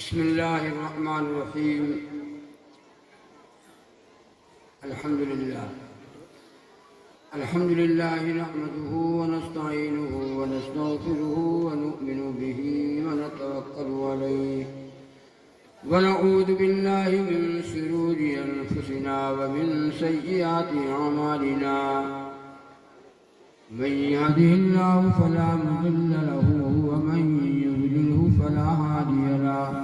बिस्मिल्लाहिर्रहमानिर्रहीम। अल्हम्दुलिल्लाहि नहमदुहु व नस्तईनुहु व नस्तगफिरुहु व नु'मिनु बिही व नतवक्कलु अलैहि व नऊज़ु बिल्लाहि मिन शुरूरि अनफुसिना व मिन सय्यिआति अमालिना। मन यहदिहिल्लाहु फला मुदिल्ल लहु व मन युद्लिलहु फला हादिय लहु।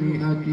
100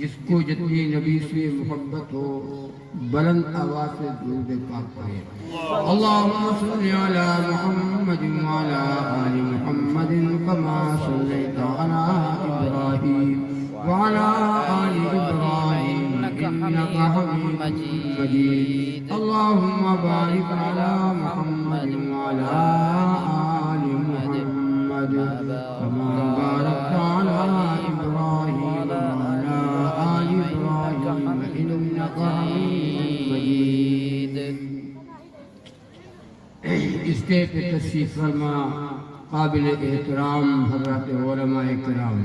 जिसको जितनी नबी से मोहब्बत हो बुलंद आवाज से दुरूद पाक पढ़े। अल्लाहुम्मा सल्लि अला मुहम्मद व अला आलि मुहम्मद कमा सल्लैता अला इब्राहीम व अला आलि इब्राहीम इन्नका हमीदुम मजीद। अल्लाहुम्मा बारिक अला मुहम्मद व अला आलि मुहम्मद कमा बारकता अला इब्राहीम व अला आलि इब्राहीम इन्नका हमीदुम मजीद। इसके पे तशरीफ फरमा काबिल एहतराम हज़रात उलमाए किराम,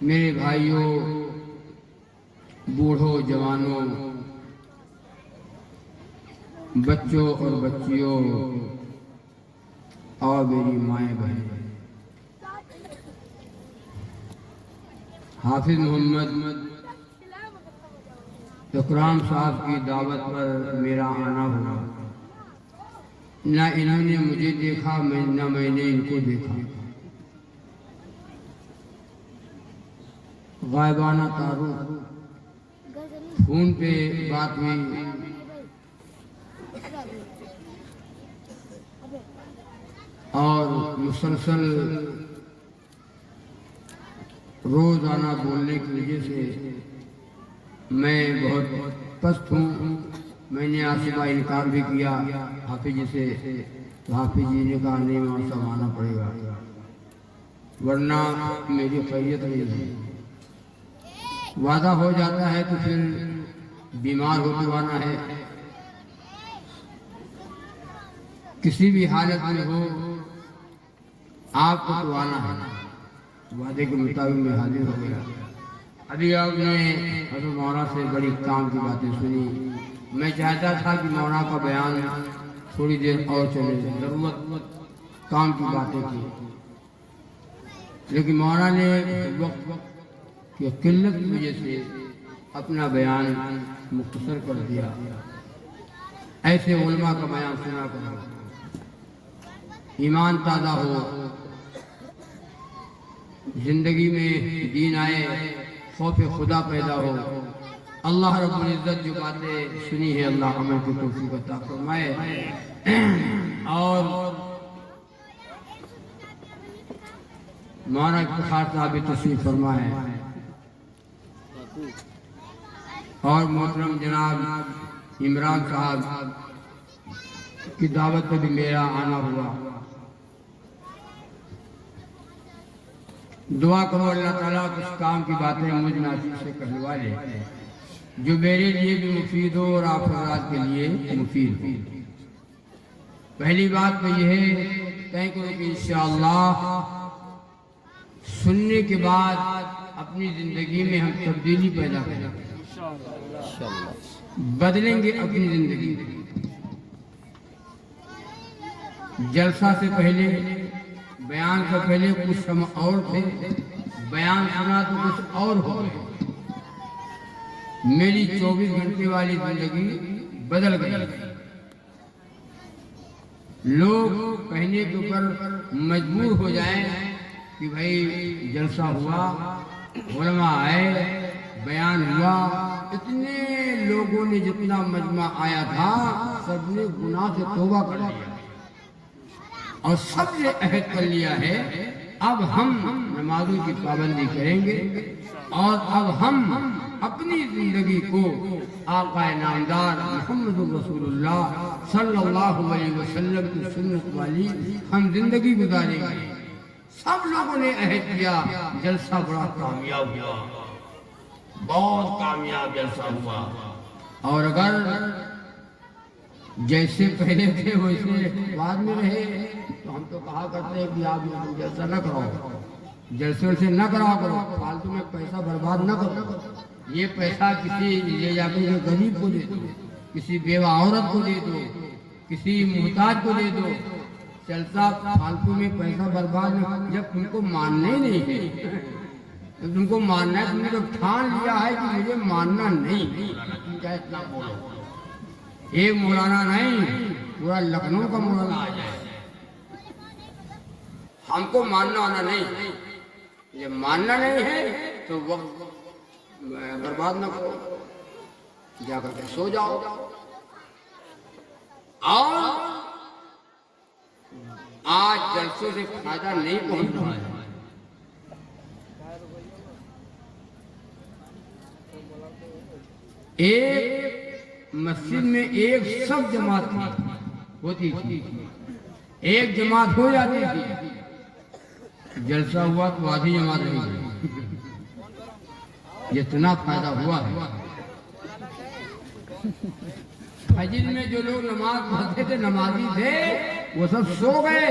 मेरे भाइयों, बूढ़ों, जवानों, बच्चों और बच्चियों और मेरी माएँ बहनें, हाफिज मोहम्मद इकराम साहब की दावत पर मेरा आना हुआ। ना इन्होंने मुझे देखा, ना मैंने इनको देखा। गायबाना तारुफ, फोन पे बात हुई, और मुसलसल रोजाना बोलने की वजह से मैं बहुत पस्त हूँ। मैंने आज सुबह इनकार भी किया हाफिज जी से, तो हाफिज जी ने कहा नहीं, वहाँ सब आना पड़ेगा वरना मेरी खैरियत नहीं है। वादा हो जाता है तो फिर बीमार होते आना है। किसी भी हालत में हो आपको तो आना है। वादे के मुताबिक मैं हाजिर हो गया। अभी आपने हज़रत मौलाना से बड़ी काम की बातें सुनी। मैं चाहता था कि मौलाना का बयान थोड़ी देर और चले, जरूरत काम की बातें थी, लेकिन मौलाना ने वक्त कि किल्लत की वजह से अपना बयान मुख्तसर कर दिया। ऐसे उलमा का बयान सुना करो, ईमान ताज़ा हो, जिंदगी में दीन आए, खौफ खुदा पैदा हो। अल्लाह रब्बुल इज्जत जो बातें सुनी है अल्लाह अमल की तौफीक अता फरमाए। और मौलाना इफ्तिखार साहब भी तशरीफ फरमाए और मोहतरम जनाब इमरान साहब की दावत पे भी मेरा आना हुआ। दुआ करो अल्लाह ताला कुछ काम की बातें मुझ नासिब से कहलवा ले, जो मेरे लिए भी मुफीद हो और आप हज़रात के लिए मुफीद हो। पहली बात तो यह है तय करो कि इंशाअल्लाह सुनने के बाद अपनी जिंदगी में हम तब्दीली पैदा करेंगे, बदलेंगे अपनी जिंदगी। जलसा से पहले, बयान से पहले कुछ समय और थे, बयान सुना तो कुछ और हो गए। मेरी 24 घंटे वाली जिंदगी बदल गई। लोग कहने के ऊपर मजबूर हो जाएं कि भाई जलसा हुआ, उलमा आए, बयान हुआ। इतने लोगों ने जितना मजमा आया था सबने गुनाह से तौबा कर लिया और सबने अहद कर लिया है अब हम नमाजों की पाबंदी करेंगे और अब हम अपनी जिंदगी को आका नामदार मोहम्मद रसूलुल्लाह सल्लल्लाहु अलैहि वसल्लम की सुन्नत वाली हम जिंदगी गुजारेंगे। सब लोगों ने अहद किया। जलसा बड़ा कामयाब हुआ, बहुत कामयाब जलसा हुआ। और अगर जैसे पहले थे वैसे बाद में रहे तो हम तो कहा करते हैं कि आप जलसा न कराओ, जलसे से न कराओ करो, फालतू में पैसा बर्बाद न करो। ये पैसा किसी ले जाकर के गरीब को दे दो, किसी बेवा औरत को दे दो, किसी मुहताज को दे दो। जलसा फालतू में पैसा बर्बाद न, जब तुमको मानना ही नहीं है तो तुमको मानना है, तुमने तो ठान लिया है कि मुझे मानना नहीं, तुम क्या इतना बोलो। एक मौलाना नहीं, पूरा लखनऊ का मौलाना आ जाए, हमको मानना आना नहीं। जब मानना नहीं है तो वक्त बर्बाद न करो, जाकर के सो जाओ। और आज जलसों से फायदा नहीं पहुंच रहा है। एक मस्जिद में एक सब जमात होती थी, एक जमात हो जाती थी, जलसा हुआ तो आधी जमात नहीं हुई। जितना फायदा हुआ है। फजर में जो लोग नमाज पढ़ते थे, नमाजी थे, वो सब सो गए।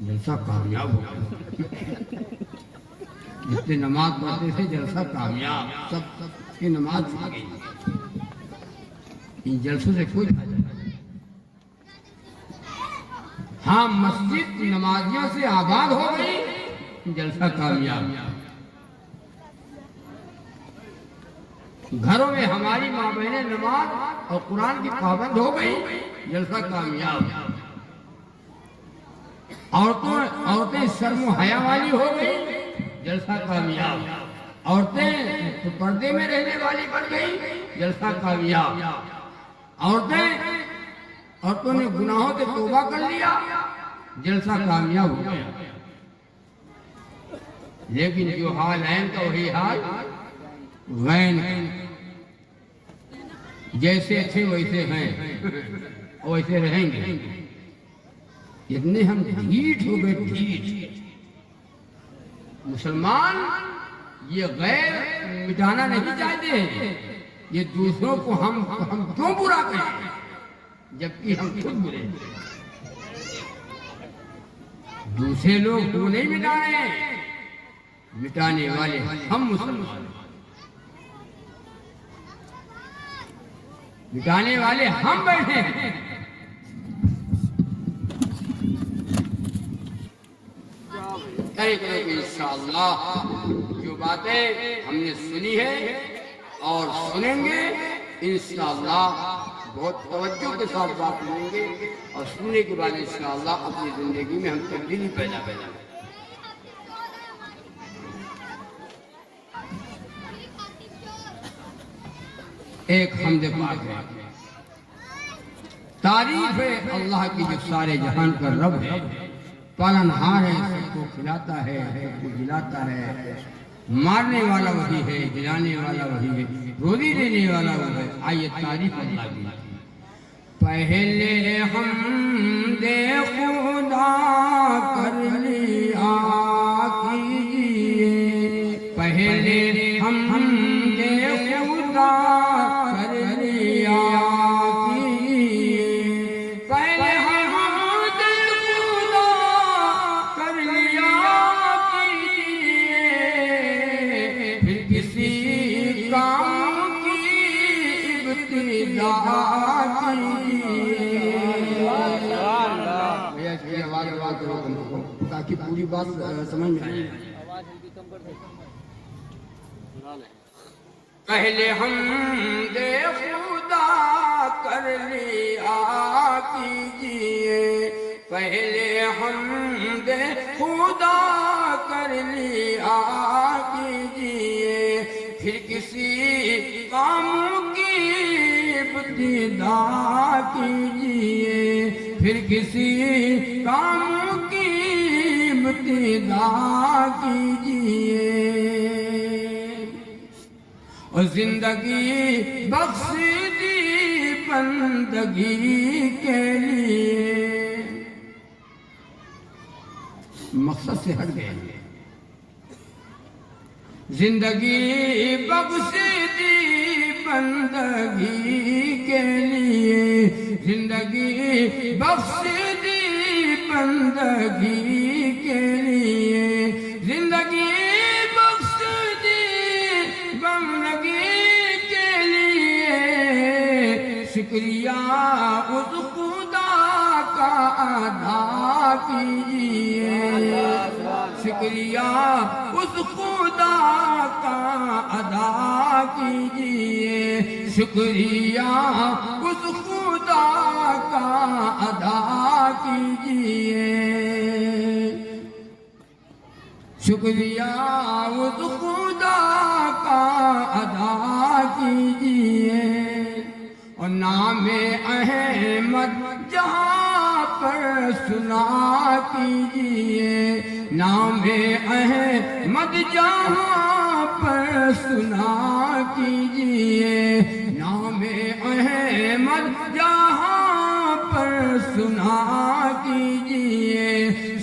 जलसा कामयाब हो गया। जितने नमाज पढ़ते थे जलसा कामयाब, सब की नमाज छूट गई। इन जलसों से कोई फायदा नहीं। हाँ, मस्जिद नमाजियों से आबाद हो गई, जलसा कामयाब। घरों में हमारी माँ बहनें नमाज और कुरान की पाबंद हो गई, जलसा कामयाब। औरतें शर्म हया वाली हो गई, जलसा कामयाब। औरतें तो पर्दे में रहने वाली बन गई, जलसा कामयाब। औरतों ने गुनाहों से तौबा कर लिया, जलसा कामयाब हो गया। लेकिन जो हाल है तो वही हाल गैन, जैसे थे वैसे हैं, वैसे रहेंगे। इतने हम ढीठ हो गए, ढीठ। मुसलमान ये गैर मिटाना नहीं चाहते, ये दूसरों को हम क्यों बुरा करें जबकि हम खुद बुरे। दूसरे लोग वो नहीं मिटा रहे, मिटाने वाले हम मुसलमान, मिटाने वाले हम बैठे हैं। इंशाअल्लाह जो बातें हमने सुनी है और सुनेंगे, इंशाअल्लाह बहुत तवज्जो के साथ बात सुनेंगे और सुनने के बाद इंशाअल्लाह अपनी जिंदगी में हम तब्दीली पैदा करेंगे। एक हमद पाक है, तारीफ है अल्लाह की जो सारे जहान का रब है, पालनहार है, सबको खिलाता है, सबको जिलाता है, मारने वाला वही है, गिराने वाला वही है, रोजी देने वाला वो है। आइए तारीफ अल्लाह की। पहले हम दे खुदा कर लिया कीजिए, पहले हम दे खुदा कर लिया कीजिए, पहले हम दे खुदा कर लिया कीजिए, फिर किसी काम की इब्तिदा ताकि पूरी बात समझ में आए। पहले हम दे खुदा कर लिया कीजिए, पहले हम दे खुदा कर लिया कीजिए, फिर किसी काम की इब्तिदा कीजिए, फिर किसी काम की इब्तिदा कीजिए। और जिंदगी बख्श दी बंदगी के लिए, मकसद से हट गए। जिंदगी बख्श दी बंदगी के लिए, जिंदगी बख्श दी बंदगी के लिए, जिंदगी बख्श दी बंदगी के लिए, शुक्रिया उस खुदा का अदा कीजिए, शुक्रिया उस खुदा का अदा कीजिए, शुक्रिया उस खुदा का अदा कीजिए, शुक्रिया उस खुदा का अदा कीजिए। और नाम अहमद जहाँ पर सुना कीजिए, नाम अहमद जहाँ पर सुना कीजिए, नाम अहमद जहाँ पर सुना कीजिए,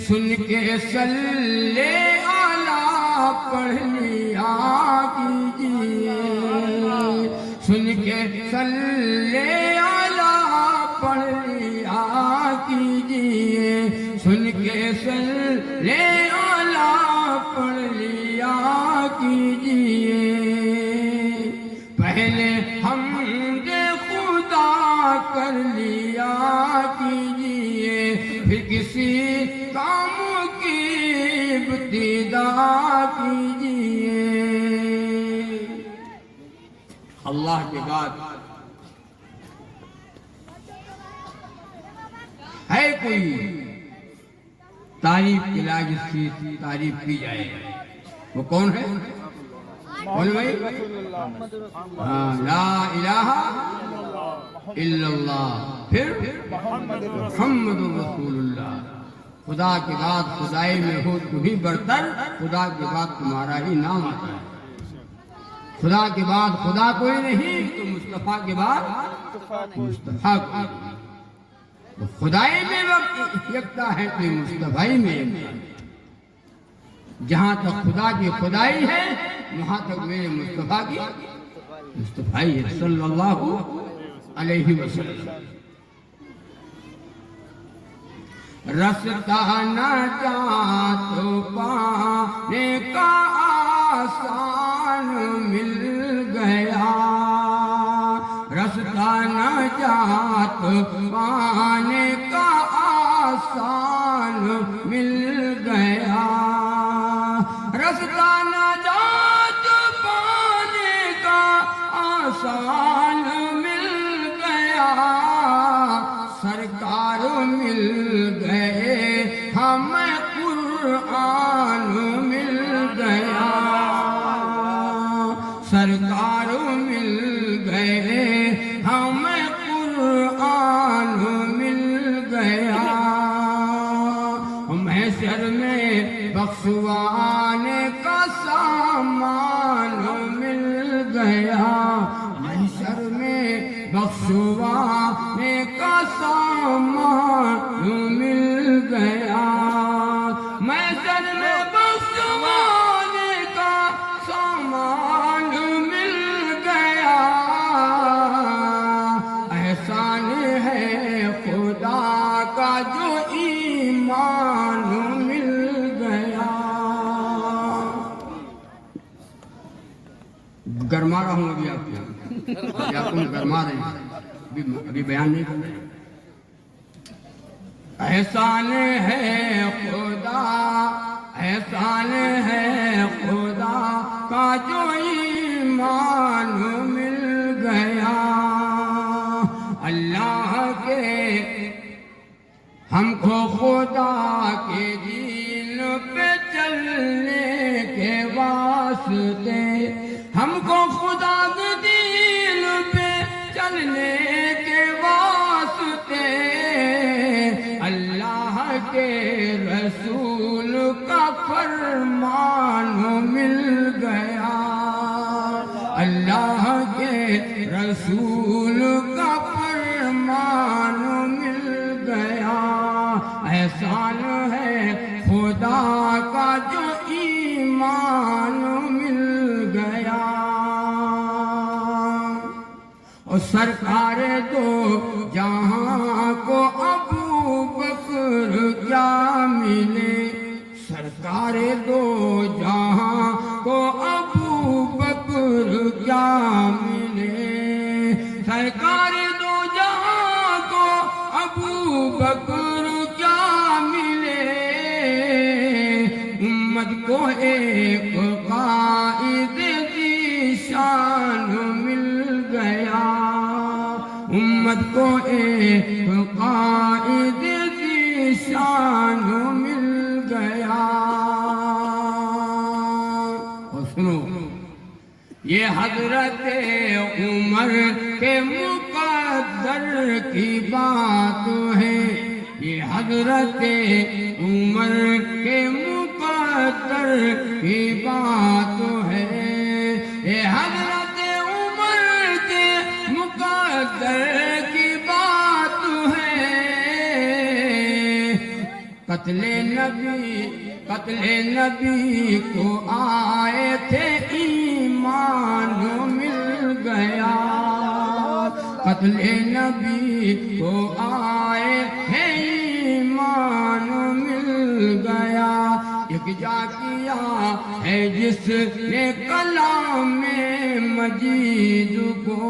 सुन के सल्ले आला पढ़ लिया कीजिए, सुन के सल्ले आला पढ़ लिया कीजिए, सुन के सल्ले आला पढ़ लिया कीजिए। पहले हम दे खुदा कर लिया कीजिए, फिर किसी काम की इब्तिदा कीजिए। अल्लाह के बाद है कोई तारीफ के लायक जिसकी तारीफ की जाए, वो कौन है? कौन भाई? हाँ, ला इलाहा इल्लल्लाह, फिर मुहम्मदुर रसूलुल्लाह। खुदा के बाद खुदाई में हो तुम्हीं बरतर, खुदा के बाद तुम्हारा ही नाम आता है। खुदा के बाद खुदा कोई नहीं, तो मुस्तफा के बाद मुस्तफा कोई नहीं। तो खुदाई में वक्त यकता है कि मुस्तफाई में यकता है। जहाँ तक खुदा की खुदाई है, वहाँ तक मेरे मुस्तफा की मुस्तफाई है सल्लल्लाहु अलैहि वसल्लम। रास्ता न जात पाने का आसान मिल गया, रास्ता न जात पाने का आसान मिल गया, रास्ता न जात पाने का आसान मिल गया, सरकार मिल गए हमें कुरान मिल गया, सरकार मिल गए हमें कुरान मिल गया। महशर में बख्शवाने का सामान मिल गया, महशर में बख्शवाने का सामान मिल गया, महशर में बख्शवाने का सामान मिल गया। एहसान है खुदा का जो ईमान मिल गया। गरमा रहा हूँ अभी आपको, आपको गरमा रहे हैं, अभी बयान नहीं कर रहे। एहसान है खुदा, एहसान है खुदा का जो ईमान मिल गया। अल्लाह के हमको खुदा के दीन पे चलने के वास्ते, हमको खुदा के दीन पे चलने के वास्ते अल्लाह के रसूल का फरमान मिल गया, अल्लाह के रसूल का फरमान मिल गया। एहसान है खुदा का जो ईमान मिल गया। और सरकार दो जहां को अबू बकर क्या मिले, सरकार दो जहां को अबू बकर क्या मिले, सरकार दो जहां को अबू बकर क्या मिले। उम्मत को एक कायद ज़ीशान मिल गया, उम्मत को एक कायद ज़ीशान मिल गया। और सुनो, ये हजरत उमर के मुकद्दर की बात है, ये हजरत उमर के मुकद्दर की बात है, ये हजरत उमर के मुकद्दर की बात है। कत्ले नबी को आए थे ईमान मिल गया, कत्ले नबी को आए थे ईमान मिल गया। एक जाकिया है जिसने कलाम मजीद को,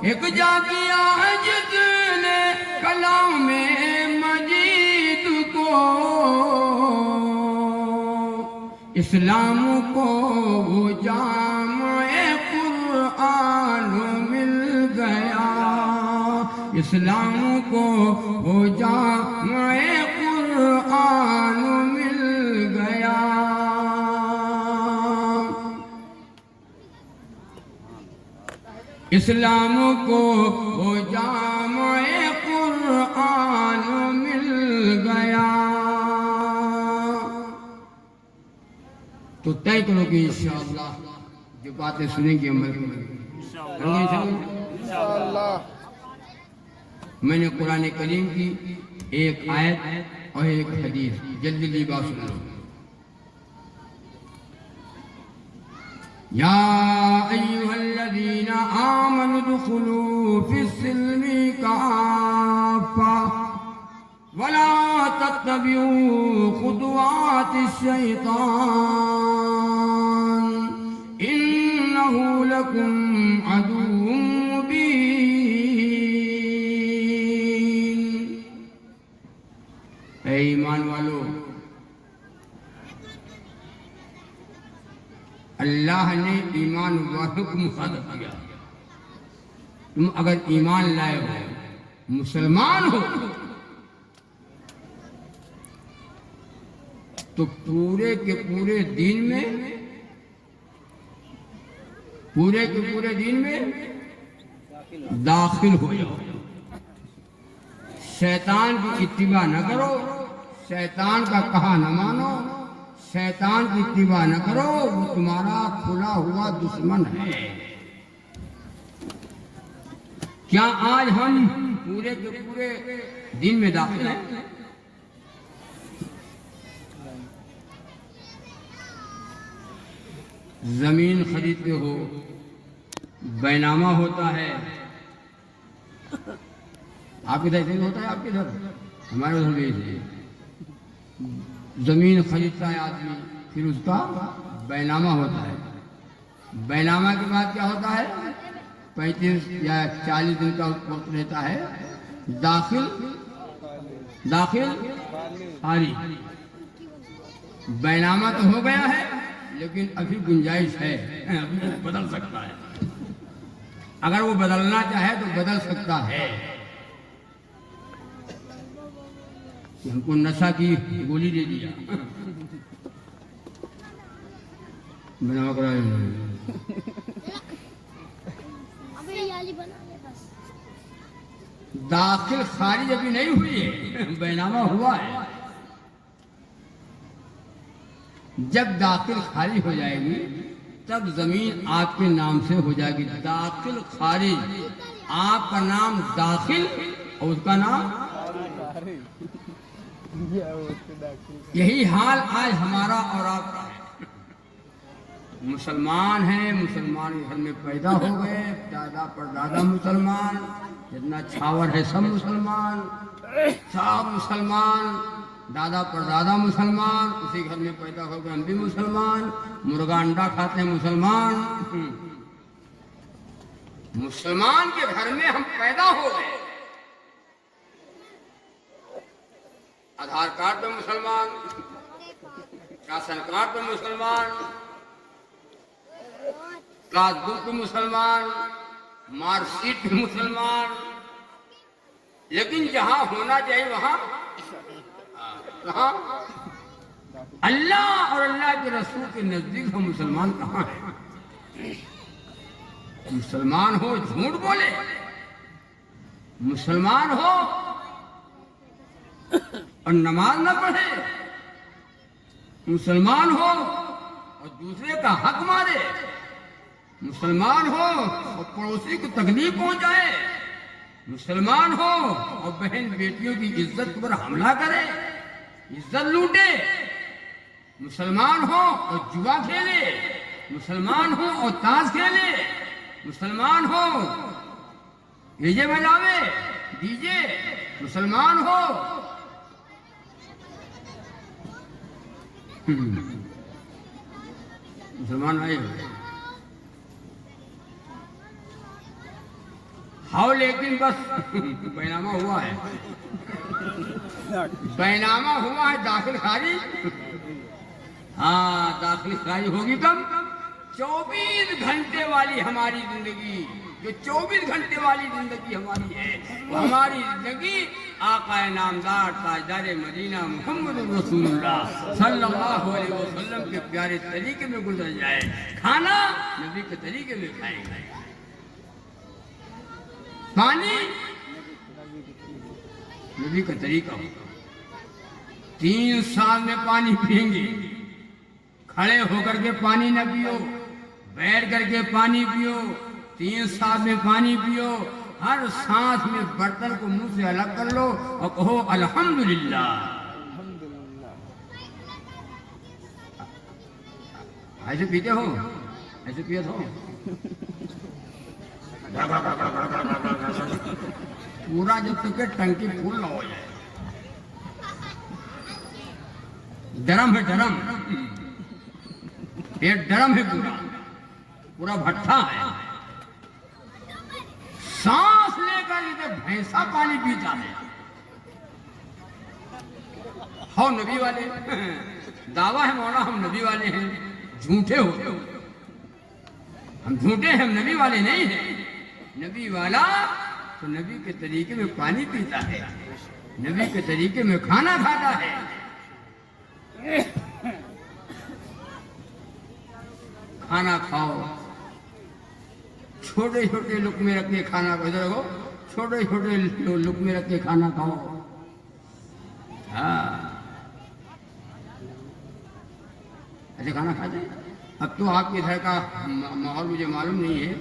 एक जाकिया है जिसने कलाम मजीद को, इस्लाम को वो जामे कुरान मिल गया, इस्लाम को वो जामे कुरान मिल गया। इस्लाम को वो जामे कुरान मिल गया। तो तय करो कि इंशाअल्लाह जो बातें सुनेंगे अमल करेंगे इंशाअल्लाह। मैंने कुरान करीम की एक आयत और एक हदीस जल्दी जल्दी बात सुन लो। या अय्युहल्लज़ीना आमनु दुखुलू फिस्सिल्मी काफ़ा वला तत्तबिऊ खुतवातिश शैतान इन्नहु लकुम अदुव्वुम मुबीन। ऐ ईमान वालों, अल्लाह ने ईमान वालों को मुखातब किया। तुम अगर ईमान लाए हो, मुसलमान हो, तो पूरे के पूरे दिन में, पूरे के पूरे दिन में दाखिल हो जाओ। शैतान की इत्तिबा न करो, शैतान का कहा न मानो, शैतान की इत्तिबा न करो, वो तुम्हारा खुला हुआ दुश्मन है। क्या आज हम पूरे के पूरे दिन में दाखिल हैं? जमीन खरीदते हो, बैनामा होता है। आपके इधर ऐसे होता है? आपके इधर? हमारे उधर भी ऐसे है। जमीन खरीदता है आदमी, फिर उसका बैनामा होता है। बैनामा के बाद क्या होता है? 35 या 40 दिन का वक्त रहता है। दाखिल खारिज। बैनामा तो हो गया है, लेकिन अभी गुंजाइश है, अभी वो बदल सकता है। अगर वो बदलना चाहे तो बदल सकता है। हमको नशा की गोली दे दिया, बनावा करा दाखिल खारिज अभी नहीं हुई है, बैनामा हुआ है। जब दाखिल खारिज हो जाएगी तब जमीन आपके नाम से हो जाएगी। दाखिल खारिज, आपका नाम दाखिल और उसका नाम। यही हाल आज हमारा और आपका है। मुसलमान हैं, मुसलमान घर में पैदा हो गए, दादा परदादा मुसलमान, जितना छावर है सब मुसलमान, सब मुसलमान, दादा परदादा मुसलमान, उसी घर में पैदा हो गए हम भी मुसलमान, मुर्गा अंडा खाते हैं मुसलमान। मुसलमान के घर में हम पैदा हो गए। आधार कार्ड पे मुसलमान, राशन कार्ड पे मुसलमान, पासबुक पे मुसलमान, मार्कशीट पे मुसलमान, लेकिन जहां होना चाहिए वहां कहां? अल्लाह और अल्लाह के रसूल के नजदीक हम मुसलमान कहां है? मुसलमान हो झूठ बोले, मुसलमान हो और नमाज न पढ़े, मुसलमान हो और दूसरे का हक मारे, मुसलमान हो और पड़ोसी को तकलीफ पहुंचाए, मुसलमान हो और बहन बेटियों की इज्जत पर हमला करे, इज्जत लूटे, मुसलमान हो और जुआ खेले, मुसलमान हो और ताश खेले, मुसलमान हो डीजे बजावे, डीजे, मुसलमान हो मुसलमान भाई हाँ, लेकिन बस बैनामा हुआ है, बैनामा हुआ है। दाखिल खारिज, हाँ दाखिल खारिज होगी कब? 24 घंटे वाली हमारी जिंदगी, जो 24 घंटे वाली जिंदगी हमारी है, वो हमारी जिंदगी आका नामदार ताजदार मदीना मोहम्मद रसूलुल्लाह सल्लल्लाहु अलैहि वसल्लम के प्यारे तरीके में गुजर जाए। खाना नबी के तरीके में खाएंगे, पानी नबी का तरीका होगा। 3 साल में पानी पिएंगे, खड़े होकर के पानी न पियो, बैठ करके पानी पियो, 3 साल में पानी पियो। हर सांस में बर्तन को मुंह से अलग कर लो और कहो अल्हम्दुलिल्लाह। ऐसे पीते हो? ऐसे पिए हो? पूरा जब तक टंकी फुल न हो जाए, डरम है डरम, पेट डरम है, पूरा पूरा भट्ठा है। सांस लेकर इधर भैंसा पानी पीता है। हो नबी वाले, दावा है मौला हम नबी वाले हैं, झूठे हो, हम झूठे हैं, हम नबी वाले नहीं हैं। नबी वाला तो नबी के तरीके में पानी पीता है, नबी के तरीके में खाना खाता है। खाना खाओ, छोटे छोटे लुकमे रख के खाना खाओ, इधर रखो, छोटे छोटे लुकमे रख के खाना खाओ। हाँ ऐसे खाना खाते हैं? अब तो आपके घर का माहौल मुझे मालूम नहीं है,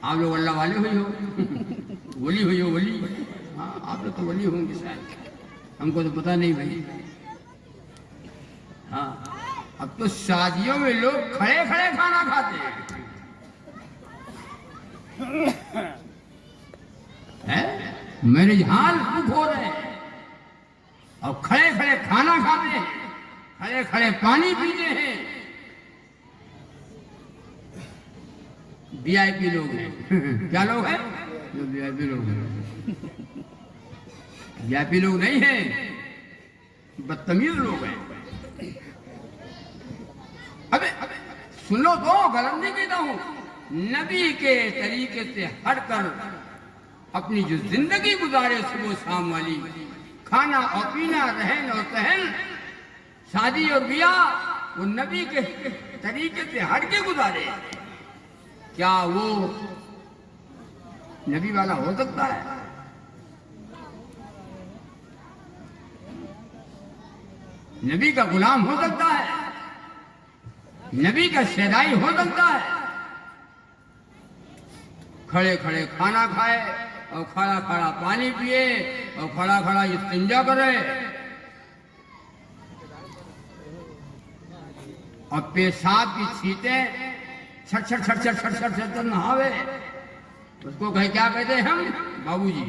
आप लोग अल्लाह वाले हुई हो वली हुई हो वली। हाँ, आप लोग तो वली होंगे शायद, हमको तो पता नहीं भाई। हाँ, अब तो शादियों में लोग खड़े खड़े खाना खाते हैं, मेरे हाल दुख हो रहे हैं, और खड़े खड़े खाना खाते हैं, खड़े खड़े पानी पीते हैं। वीआईपी लोग हैं क्या लोग हैं? जो वीआईपी लोग हैं। वीआईपी लोग नहीं हैं, बदतमीज लोग हैं। अबे सुनो तो, गलत नहीं कहता हूं। नबी के तरीके से हटकर अपनी जो जिंदगी गुजारे सुबह शाम वाली, खाना और पीना, रहन और सहन, शादी और ब्याह, वो नबी के तरीके से हटके गुजारे, क्या वो नबी वाला हो सकता है? नबी का गुलाम हो सकता है? नबी का शहदाई हो सकता है? खड़े खड़े खाना खाए और खड़ा खड़ा पानी पिए और खड़ा खड़ा इस्तिंजा करे और पेशाब की छींटे छट छट छट छट छट छट छट नहावे, उसको कहे क्या कहते हैं हम? बाबूजी।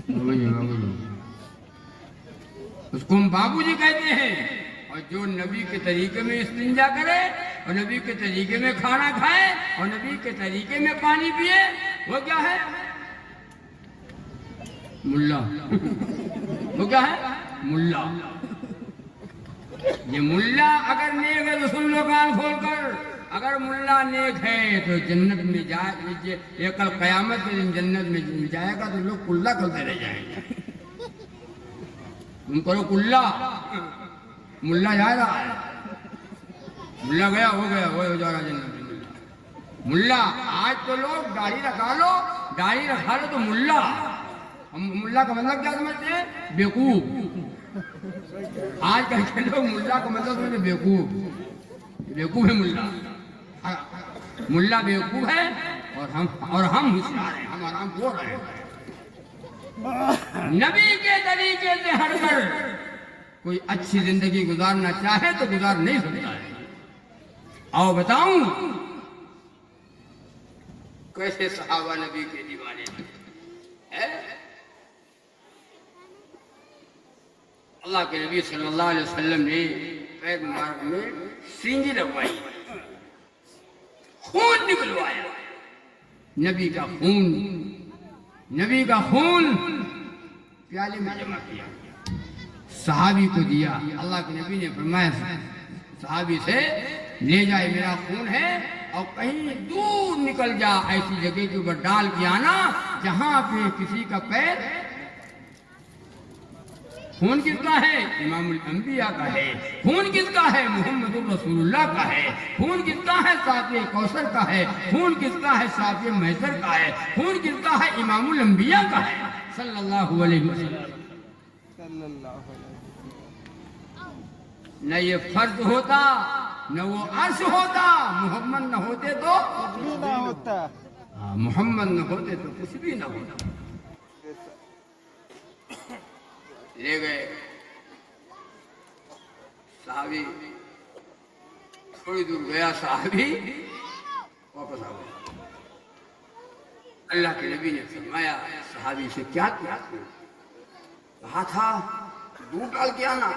बाबूजी बाबूजी, उसको हम बाबूजी कहते हैं। और जो नबी के तरीके में इस्तिंजा करे और नबी के तरीके में खाना खाए और नबी के तरीके में पानी पिए, वो क्या है? मुल्ला। वो क्या है? मुल्ला। ये मुल्ला अगर नेक है तो सुन लो कान खोलकर, अगर मुल्ला नेक है तो जन्नत में जाए, ये कल कयामत के दिन जन्नत में जाएगा तो लोग कुल्ला करते रह जाएंगे। तुम करो कुल्ला, मुल्ला जा रहा है, मुल्ला गया हो जा रहा जन्नत में। मुल्ला आज तो लोग दाढ़ी रखा लो, दाढ़ी रखा लो तो मुल्ला। हम मुल्ला का मतलब क्या समझते हैं? बेवकूफ। आज कल के लोग मुल्ला का मतलब समझते बेवकूफ, बेवकूफ है मुल्ला। मुल्ला बेवकूफ है और हम होशियार हैं, हम आराम खोर रहे हैं। नबी के तरीके से हटकर कोई अच्छी जिंदगी गुजारना चाहे तो गुजार नहीं सकता है। आओ बताऊं कैसे सहाबा नबी के दीवाने है। अल्लाह के नबी सल्लल्लाहु अलैहि वसल्लम ने पैर मुबारक में सींजी लगवाई, खून निकलवाया। नबी का खून प्याले में जमा किया, सहाबी को दिया। अल्लाह के नबी ने फरमाया सहाबी से ले जाए, मेरा खून है, और कहीं दूर निकल जा, ऐसी जगह के ऊपर डाल के आना जहां पे किसी का पैर। खून किसका है? इमामुल अंबिया का है। खून किसका है? मुहम्मदुर रसूलुल्लाह का है। खून किसका है? साफ़ी कौसर का है। खून किसका है? साफ़ी महसर का है। खून किसका है? इमामुल अंबिया का है सल्लल्लाहु अलैहि वसल्लम। न ये फर्ज होता न वो अर्श होता, मोहम्मद न होते तो कुछ भी ना होता। मोहम्मद न होते तो कुछ भी ना होता। ले गए साहबी, थोड़ी दूर गया साहबी, वापस आ गया। अल्लाह के नबी ने फरमाया साहबी से क्या किया? कहा था दूर डाल के आना,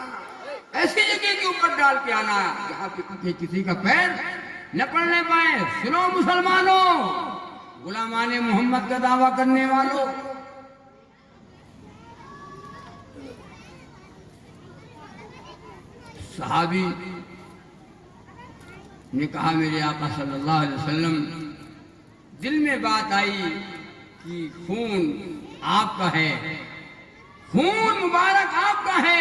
ऐसी जगह के ऊपर डाल के आना जहां पे किसी का पैर न पड़ने पाए। सुनो मुसलमानों, गुलामाने मोहम्मद का दावा करने वालों, सहाबी ने कहा मेरे आका सल्लल्लाहु अलैहि वसल्लम, दिल में बात आई कि खून आपका है, खून मुबारक आपका है,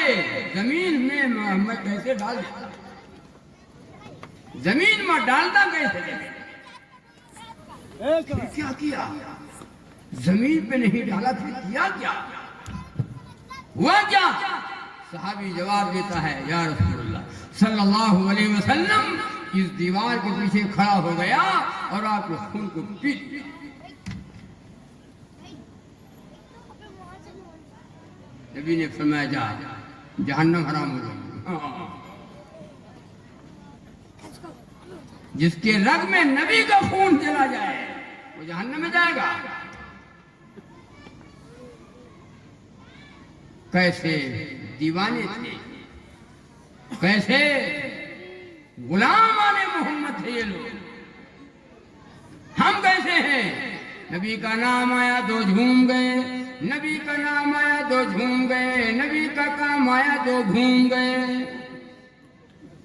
जमीन में मैं कैसे डाल देता? जमीन में डालता कैसे? क्या किया? जमीन पे नहीं डाला, फिर किया क्या? हुआ क्या? सहाबी जवाब देता है, या रसूलल्लाह, सल्लल्लाहु अलैहि वसल्लम इस दीवार के पीछे खड़ा हो गया और आपके खून को पीट। नबी ने फरमाया जा जहन्नम हराम हो जाएगी। जिसके रग में नबी का खून चला जाए वो जहन्नम में जाएगा। कैसे दीवाने थे, कैसे गुलाम आने मोहम्मद थे ये लोग। हम कैसे हैं? नबी का नाम आया तो झूम गए, नबी का नाम आया तो झूम गए, नबी का काम आया तो घूम गए।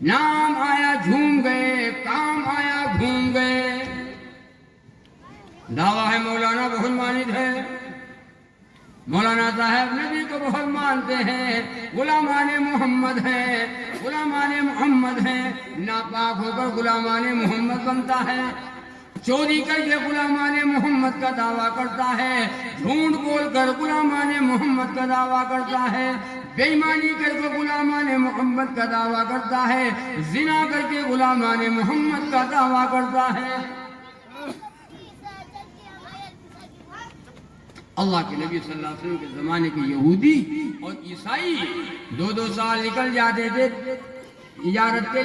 नाम आया झूम गए, काम आया घूम गए। दावा है मौलाना बहुत मानित है, मौलाना साहब नबी को बहुत मानते हैं, गुलामाने मोहम्मद हैं, गुलामाने मोहम्मद हैं। नापाक होकर गुलामाने मोहम्मद बनता है, चोरी करके गुलामाने मोहम्मद का दावा करता है, झूठ बोलकर गुलामाने मोहम्मद का दावा करता है, बेईमानी करके गुलामाने मोहम्मद का दावा करता है, जिना करके गुलामाने मोहम्मद का दावा करता है। अल्लाह के नबी सल्लल्लाहु अलैहि वसल्लम के ज़माने के यहूदी और ईसाई 2-2 साल निकल जाते थे तिजारत के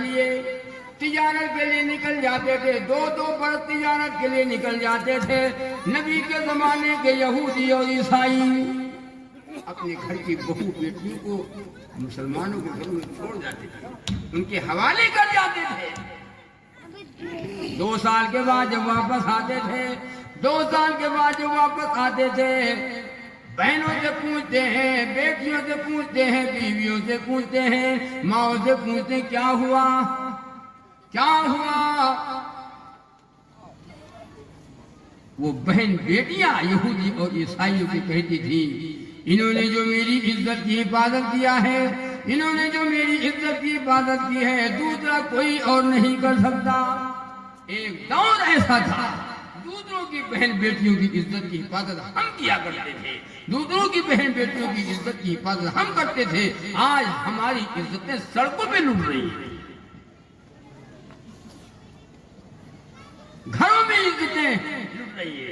लिए, निकल जाते थे, 2-2 बरस तिजारत के लिए निकल जाते थे। नबी के ज़माने के यहूदी और ईसाई अपने घर की बहू बेटियों को मुसलमानों के घरों में छोड़ जाते थे, उनके हवाले कर जाते थे। 2 साल के बाद जब वापस आते थे, 2 साल के बाद जब वापस आते थे, बहनों से पूछते हैं, बेटियों से पूछते हैं, बीवियों से पूछते हैं, माओ से पूछते हैं क्या हुआ, क्या हुआ। वो बहन बेटियां यहूदी और ईसाइयों की कहती थी, इन्होंने जो मेरी इज्जत की हिफाजत किया है, इन्होंने जो मेरी इज्जत की हिफाजत की है, दूसरा कोई और नहीं कर सकता। एक दौर ऐसा था, दूसरों की बहन बेटियों की इज्जत की हिफाजत हम किया करते थे, दूसरों की बहन बेटियों की इज्जत की हिफाजत हम करते थे। आज हमारी इज्जतें सड़कों पे लुट रही हैं, घरों में इज्जतें लुट रही है।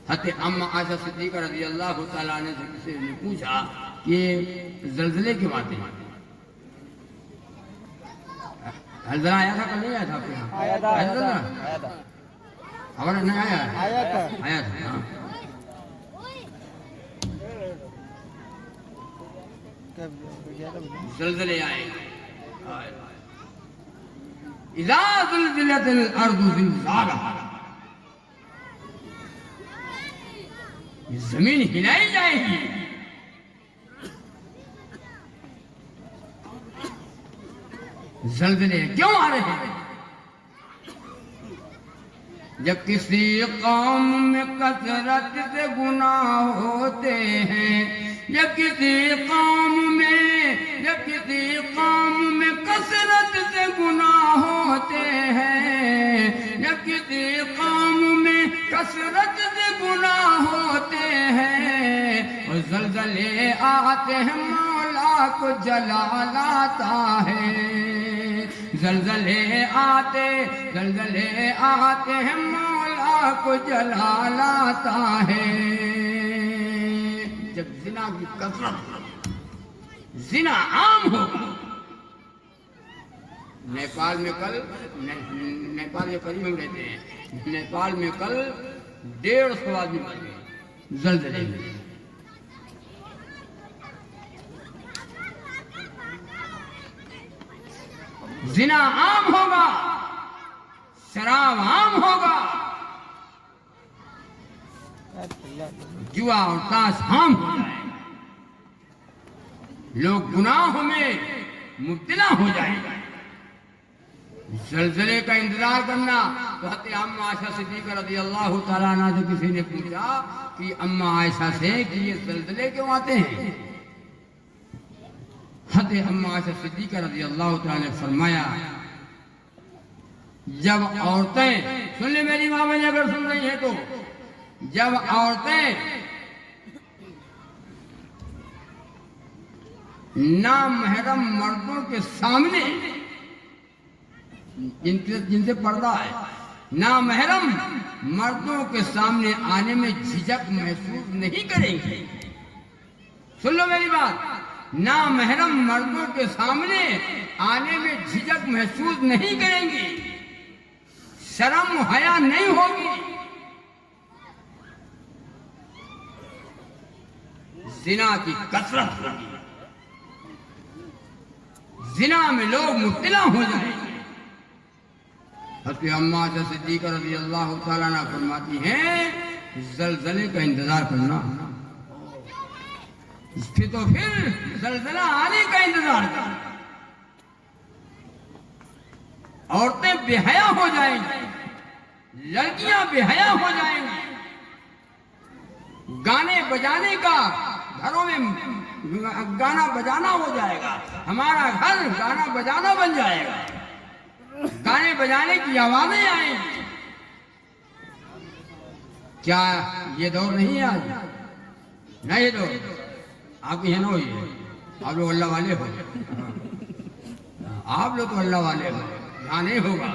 हज़रत अम्मा आयशा सिद्दीक़ा रज़ी अल्लाह तआला अन्हा से किसी ने पूछा कि ज़लज़ले के बातें हल्दरा आया था, कल नहीं आया था आपके यहाँ? आया था। हमारा नहीं आया था। हाँ। ज़लज़ले आए, इज़ा ज़ुलज़िलतिल अर्ज़ु ज़िलज़ालहा, जमीन हिलाई जाएगी। ज़लज़ले क्यों आ रहे हैं? जब किसी कौम में कसरत से गुनाह होते हैं, जब किसी कौम में कसरत से गुनाह होते हैं, जब किसी कौम में कसरत से गुनाह होते हैं, और ज़लज़ले आते हैं मौला को जला लाता है। ज़लज़ले आते हैं मौला को जला लाता है। जब जिना की कसरत, जिना आम होगा। नेपाल में कल, नेपाल के करीब हम रहते हैं, नेपाल में कल 150 आदमी मर गए ज़लज़ले में। जिना आम होगा, शराब आम होगा, जुआ और ताश आम हो जाए, लोग गुनाहों में मुब्तला हो जाएंगे। ज़लज़ले का इंतजार करना। तो हज़रत अम्मा आयशा सिद्दीक़ा रज़ी अल्लाह तआला अन्हा से किसी ने पूछा कि अम्मा आयशा से कि ये ज़लज़ले क्यों आते हैं? हज़रत अम्मा आयशा सिद्दीक़ा रज़ी अल्लाह तआला ने फरमाया, जब औरतें, सुन ले मेरी माँ बहन अगर सुन रही है तो, जब औरतें नामहरम मर्दों के सामने, जिनसे पर्दा है, नामहरम मर्दों के सामने आने में झिझक महसूस नहीं करेंगे। सुन लो मेरी बात, नामहरम मर्दों के सामने आने में झिझक महसूस नहीं करेंगी, शर्म हया नहीं होगी, जिना की कसरत होगी, जिना में लोग मुब्तला हो जाएंगे। हज़रत अम्मा सिद्दीक़ा रज़ी अल्लाह तआला अन्हा फरमाती हैं, ज़लज़ले का इंतजार करना, फिर ज़लज़ला आने का इंतजार करना। औरतें बेहया हो जाएंगी, लड़कियां बेहया हो जाएंगी, गाने बजाने का, घरों में गाना बजाना हो जाएगा, हमारा घर गाना बजाना बन जाएगा, गाने बजाने की आवाजें आएंगी। क्या ये दौर नहीं है आज? नहीं, ये दौर आपकी है ना, ये आप लोग अल्लाह वाले हो, आप लोग तो अल्लाह वाले हो, यहाँ नहीं होगा।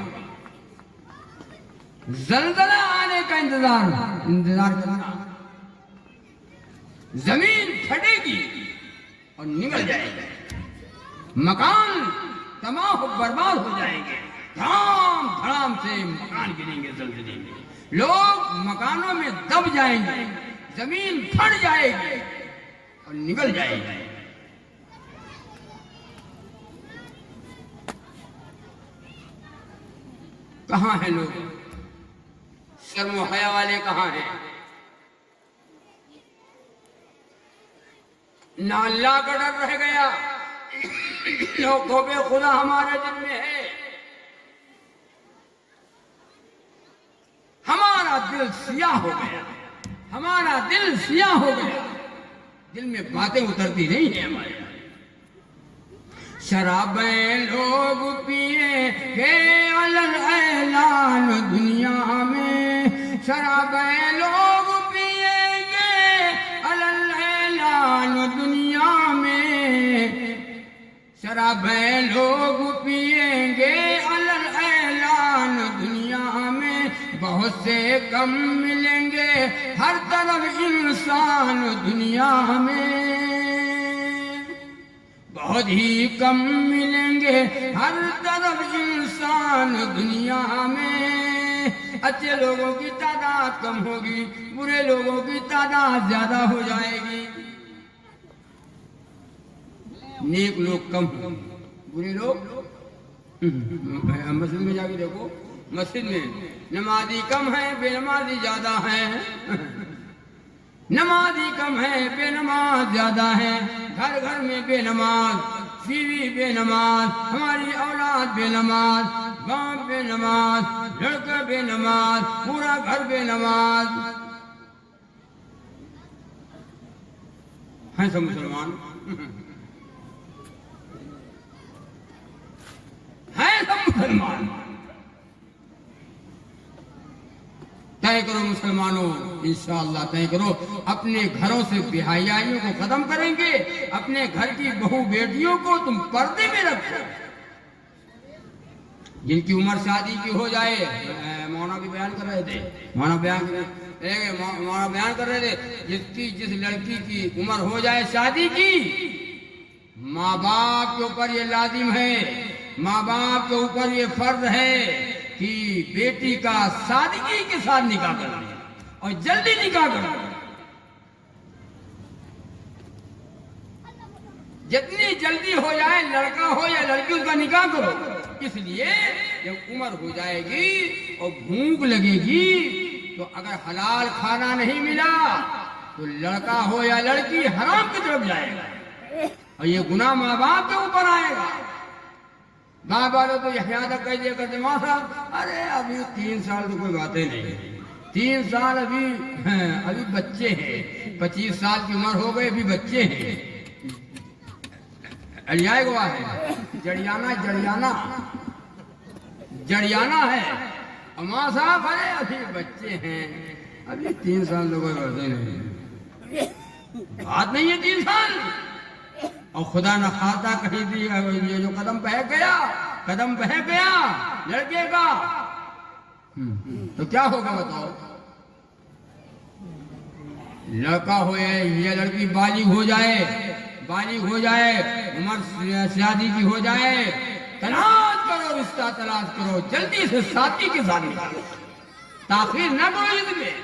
ज़लज़ला आने का इंतजार करना, जमीन फटेगी और निकल जाएगी, मकान तबाह बर्बाद हो जाएंगे, धड़ाम धड़ाम से मकान गिरेंगे ज़लज़ले में, लोग मकानों में दब जाएंगे, जमीन फट जाएगी और निकल जाएगी। कहाँ हैं लोग? शर्म हया वाले कहाँ हैं? ना अल्लाह का डर रह गया, लोगों पे खुदा हमारे दिल में है, हमारा दिल सियाह हो गया, हमारा दिल सियाह हो गया, दिल में बातें उतरती नहीं है हमारे। शराबें लोग पिए के अलग ऐलान दुनिया में, शराबें लोग पिएंगे अलग ऐलान दुनिया में, शराबें लोग पिएंगे अलग ऐलान दुनिया में, बहुत से कम मिलेंगे हर तरफ इंसान दुनिया में, बहुत ही कम मिलेंगे हर तरफ इंसान दुनिया में। अच्छे लोगों की तादाद कम होगी, बुरे लोगों की तादाद ज्यादा हो जाएगी। नेक लोग कम, बुरे लोग, मस्जिद में जाके देखो, मस्जिद में नमाजी कम है, बेनमाजी ज्यादा है, नमाजी कम है, बेनमाज ज्यादा है, घर घर में बेनमाज, बीवी बेनमाज, हमारी औलाद बेनमाज, बाप बेनमाज, लड़का बेनमाज, पूरा घर बेनमाज हैं सब मुसलमान, हैं सब मुसलमान। तय करो मुसलमानों, इंशाअल्लाह तय करो, अपने घरों से बेहयाइयों को खत्म करेंगे, अपने घर की बहू बेटियों को तुम पर्दे में रखो। जिनकी उम्र शादी की हो जाए, मौना भी बयान कर रहे थे, मौना बयान कर रहे थे, जिस लड़की की उम्र हो जाए शादी की, माँ बाप के ऊपर ये लाजिम है, माँ बाप के ऊपर ये फर्ज है कि बेटी का सादगी के साथ निकाह करो और जल्दी निकाह करो। जितनी जल्दी हो जाए, लड़का हो या लड़की, उसका निकाह करो। इसलिए जब उम्र हो जाएगी और भूख लगेगी, तो अगर हलाल खाना नहीं मिला तो लड़का हो या लड़की हराम की तरफ जाएगा और ये गुनाह माँ बाप के ऊपर आएगा। माँ बाप तो यहाँ तक कह दिया करते, माँ साहब अरे अभी 3 साल तो कोई बातें नहीं, 3 साल अभी बच्चे हैं, 25 साल की उम्र हो गई, अभी बच्चे हैं, अलियाए हुआ है, जड़ियाना है। और माँ साहब अरे अभी बच्चे हैं, अभी 3 साल तो कोई बातें नहीं, बात नहीं है 3 साल। और खुदा न खाता कहीं भी ये जो कदम बह गया लड़के का, तो क्या होगा बताओ? लड़का हो या लड़की बालिग हो जाए, उम्र शादी की हो जाए, तलाश करो, रिश्ता तलाश करो, जल्दी से शादी की शादी करो, ताखीर न करो इसमें।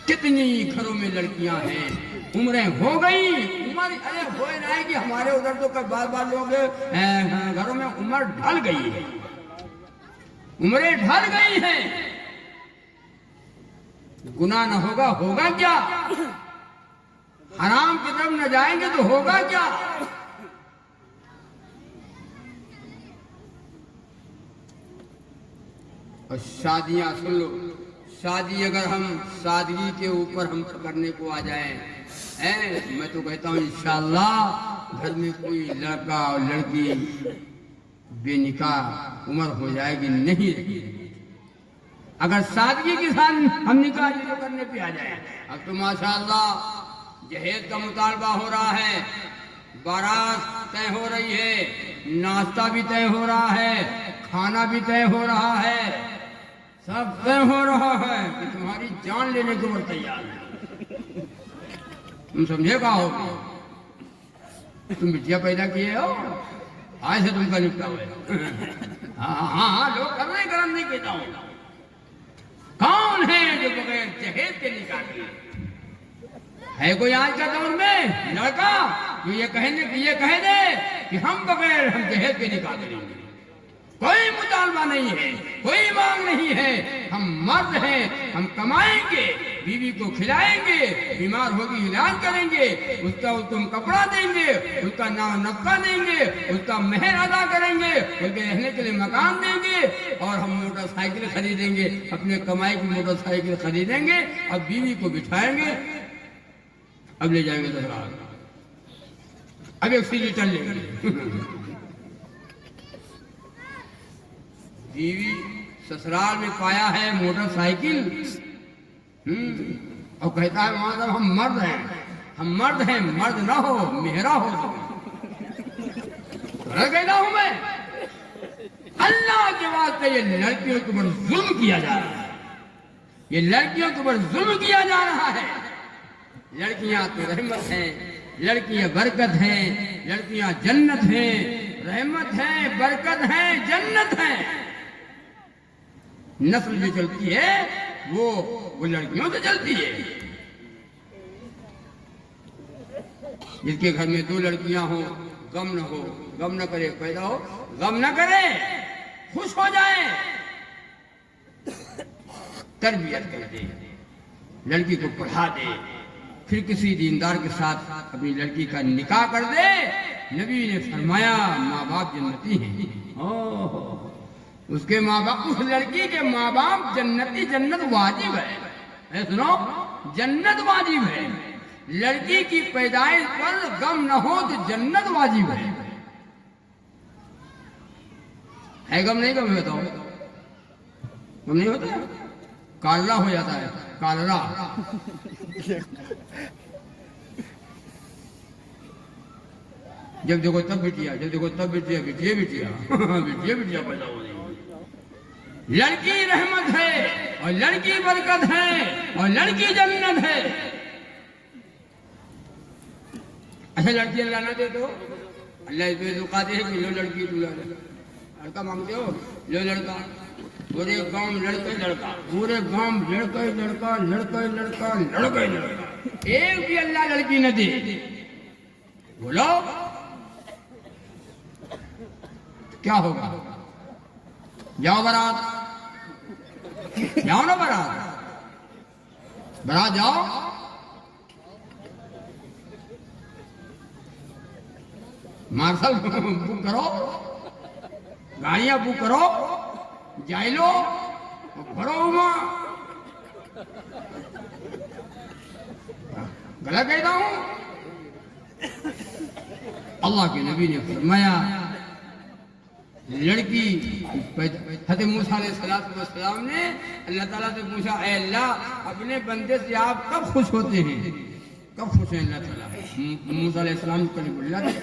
कितनी घरों में लड़कियां हैं, उम्रें हो गई, उम्र अरे हो ना है कि हमारे उधर तो बार लोग घरों में उम्र ढल गई है, उम्रें ढल गई हैं। गुनाह न होगा क्या? हराम की तरफ न जाएंगे तो होगा क्या? और शादियां सुन लो, शादी अगर हम सादगी के ऊपर हम करने को आ जाएं, मैं तो कहता हूँ इंशाअल्लाह घर में कोई लड़का और लड़की बेनिकाह उम्र हो जाएगी नहीं। अगर सादगी के साथ हम निकाह जो करने पे आ जाए, अब तो माशाअल्लाह जहेज का मुतालबा हो रहा है, बारात तय हो रही है, नाश्ता भी तय हो रहा है, खाना भी तय हो रहा है, सब तय हो रहा है कि तुम्हारी जान लेने के ऊपर तैयार है। तुम समझे का हो? तुम बिटिया पैदा किए हो, आज से तुमका निपटा हुआ। हाँ लोग कर रहे, करम नहीं कहता हूँ। कौन है जो बगैर जहेज के निकाह किए? है कोई आज का दौर में लड़का जो ये कह दे कि हम बगैर हम जहेज के निकाह करेंगे? कोई मुतालबा नहीं है, कोई मांग नहीं है। हम मर्द हैं, हम कमाएंगे, बीवी को खिलाएंगे, बीमार होगी इलाज करेंगे, उसका तुम कपड़ा देंगे, उसका नाम नफका देंगे, उसका मेहर अदा करेंगे, उसके रहने के लिए मकान देंगे, और हम मोटरसाइकिल खरीदेंगे, अपने कमाई की मोटरसाइकिल खरीदेंगे, अब बीवी को बिठाएंगे, अब ले जाएंगे ससुराल, अब एक सीढ़ी चल लेंगे। बीवी ससुराल में पाया है मोटरसाइकिल, और कहता है वहां हम मर्द हैं, मर्द ना हो, मेहरा हो। कहता हूं मैं, अल्लाह के वास्ते ये लड़कियों के ऊपर जुल्म किया जा रहा है, ये लड़कियों के ऊपर जुल्म किया जा रहा है। लड़कियां तो रहमत हैं, लड़कियां बरकत हैं, लड़कियां जन्नत हैं, रहमत है, बरकत है, जन्नत है। नस्ल जो चलती है वो लड़कियों से चलती है। जिसके घर में 2 लड़कियां हो, गम न करे, पैदा हो, गम न करे, खुश हो जाए, तरबियत कर दे, लड़की को पढ़ा दे, फिर किसी दीनदार के साथ अपनी लड़की का निकाह कर दे। नबी ने फरमाया माँ बाप जन्नती हैं। उसके माँ बाप, उस लड़की के माँ बाप जन्नती, जन्नत वाजिब है। सुनो, जन्नत वाजिब है। लड़की की पैदाइश पर गम न हो तो जन्नत वाजिब है गम नहीं? गम बताओ, गम नहीं होता, कालरा हो जाता है, कालरा। जब देखो तब बिटिया, जब देखो तब बिटिया, बिटिया बिटिया पैदा हो रही। लड़की रहमत है, और लड़की बरकत है, और लड़की जन्नत है। अच्छा लड़की अल्लाह ना दे दो, अल्लाह इसमें दुकाते है कि लो लड़की, तू लड़का मांगते हो, लो लड़का। पूरे गांव लड़का, पूरे गांव लड़का, एक भी अल्लाह लड़की न दे। बोलो क्या होगा? जाओ बारात, जाओ ना बारात जाओ। मार्शल बुक करो, गाड़ियां बुक करो, जाए लो, भरो वहां। गलत कहता हूं? अल्लाह के नबी ने फरमाया लड़की, हज़रत मूसा अलैहिस्सलाम ने अल्लाह ताला से पूछा, ऐ अल्लाह, अपने बंदे से आप कब खुश होते हैं? कब खुश हैं अल्लाह ताला? मूसा अलैहिस्सलाम कलीमुल्लाह थे,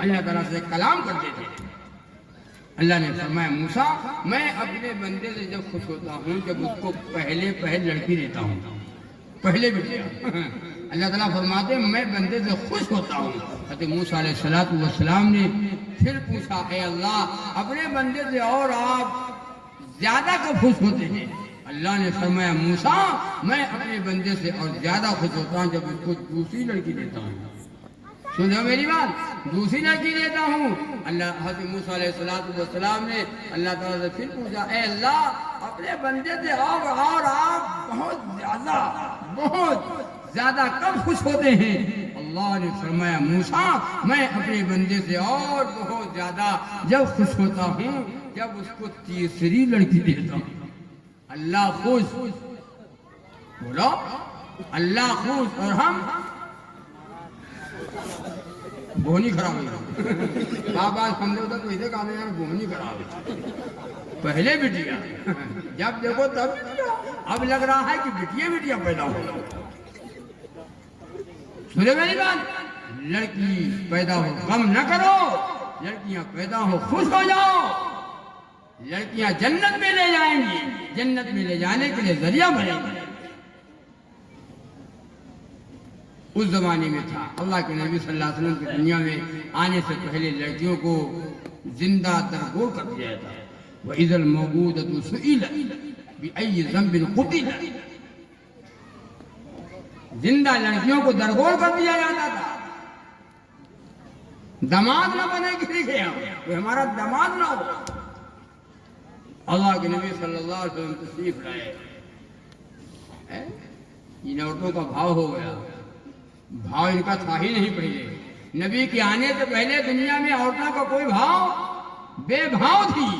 अल्लाह ताला से कलाम करते थे। अल्लाह ने फरमाया मूसा मैं अपने बंदे से जब खुश होता हूँ जब उसको पहले लड़की देता हूँ, पहले बिटिया। अल्लाह ताला फरमाते मैं बंदे से खुश होता हूँ। हज़रत मूसा अलैहिस्सलाम ने फिर पूछा ए अल्लाह अपने बंदे से और आप ज्यादा कब खुश होते हैं? अल्लाह ने फरमाया मूसा मैं अपने बंदे से और ज्यादा खुश होता हूँ जब उसको दूसरी लड़की देता हूँ। सुनो मेरी बात, दूसरी लड़की देता हूँ। अल्लाह हज़रत मूसा अलैहिस्सलाम ने अल्लाह ताला से फिर पूछा ए अल्लाह अपने बंदे से और आप बहुत ज्यादा कब खुश होते हैं? अल्लाह ने फरमाया मूसा मैं अपने बंदे से और बहुत ज्यादा जब खुश होता हूँ जब उसको तीसरी लड़की देता हूँ। अल्लाह खुश, बोलो अल्लाह खुश और हम बोहनी खराब है। बाबा हम लोग तो इसे काम यार बोहनी खराब है। पहले बिटिया जब देखो तब अब लग रहा है कि बिटिया पैदा हो। सुने मेरी बात, लड़की पैदा हो गम न करो, लड़कियां पैदा हो खुश हो जाओ। लड़कियां जन्नत में ले जाएंगी, जन्नत में ले जाने के लिए जरिया बनेंगी। उस जमाने में था अल्लाह के नबी सल्लल्लाहु अलैहि वसल्लम की दुनिया में आने से पहले लड़कियों को जिंदा दरगोर कर दिया जाता। वइज़ल मौऊदतु सुइलत बिअय्यि ज़ंबिन क़ुतिलत, जिंदा लड़कियों को दरगोर कर दिया जाता था। दामाद न बने किसी के कोई हमारा दामाद ना हो। अल्लाह के नबी सल्लल्लाहु अलैहि वसल्लम तशरीफ लाए, इन औरतों का भाव हो गया। भाव इनका था ही नहीं पहले। नबी के आने से पहले दुनिया में औरतों का कोई भाव बेभाव थी।